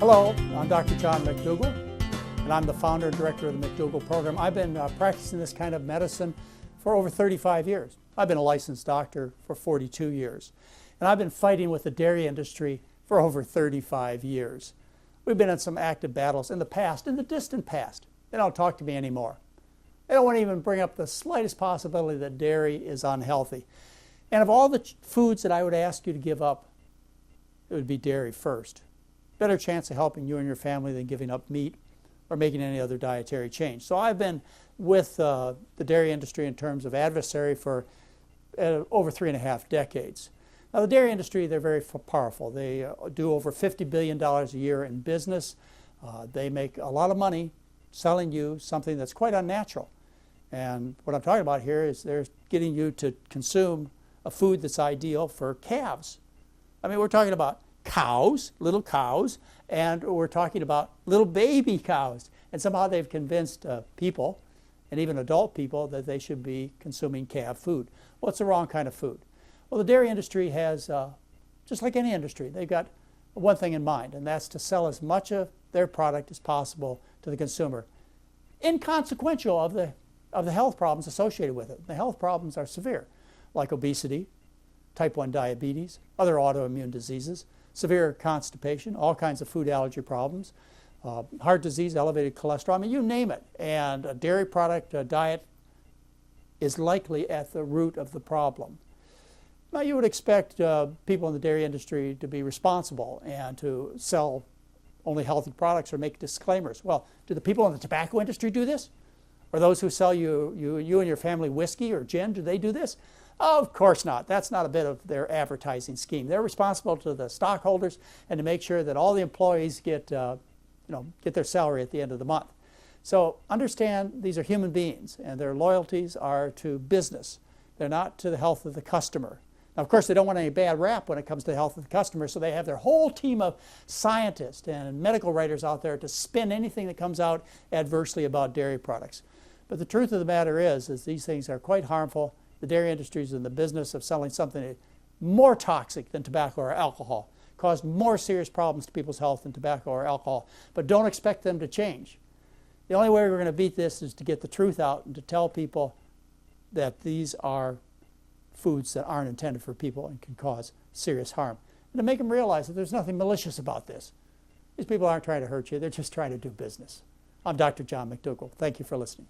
Hello, I'm Dr. John McDougall, and I'm the founder and director of the McDougall program. I've been practicing this kind of medicine for over 35 years. I've been a licensed doctor for 42 years, and I've been fighting with the dairy industry for over 35 years. We've been in some active battles in the past, in the distant past. They don't talk to me anymore. They don't want to even bring up the slightest possibility that dairy is unhealthy. And of all the foods that I would ask you to give up, it would be dairy first. Better chance of helping you and your family than giving up meat or making any other dietary change. So I've been with the dairy industry in terms of adversary for over 3.5 decades. Now the dairy industry, they're very powerful. They do over $50 billion a year in business. They make a lot of money selling you something that's quite unnatural. And what I'm talking about here is they're getting you to consume a food that's ideal for calves. I mean, we're talking about cows, little cows, and we're talking about little baby cows. And somehow they've convinced people, and even adult people, that they should be consuming calf food. Well, it's the wrong kind of food. Well, the dairy industry has, just like any industry, they've got one thing in mind, and that's to sell as much of their product as possible to the consumer, inconsequential of the health problems associated with it. The health problems are severe, like obesity, type 1 diabetes, other autoimmune diseases, severe constipation, all kinds of food allergy problems, heart disease, elevated cholesterol, I mean, you name it. And a dairy product diet is likely at the root of the problem. Now, you would expect people in the dairy industry to be responsible and to sell only healthy products or make disclaimers. Well, do the people in the tobacco industry do this? Or those who sell you and your family whiskey or gin, do they do this? Oh, of course not. That's not a bit of their advertising scheme. They're responsible to the stockholders and to make sure that all the employees get their salary at the end of the month. So understand these are human beings, and their loyalties are to business. They're not to the health of the customer. Now, of course, they don't want any bad rap when it comes to the health of the customer, so they have their whole team of scientists and medical writers out there to spin anything that comes out adversely about dairy products. But the truth of the matter is these things are quite harmful. The dairy industry is in the business of selling something more toxic than tobacco or alcohol, cause more serious problems to people's health than tobacco or alcohol. But don't expect them to change. The only way we're going to beat this is to get the truth out and to tell people that these are foods that aren't intended for people and can cause serious harm. And to make them realize that there's nothing malicious about this. These people aren't trying to hurt you, they're just trying to do business. I'm Dr. John McDougall. Thank you for listening.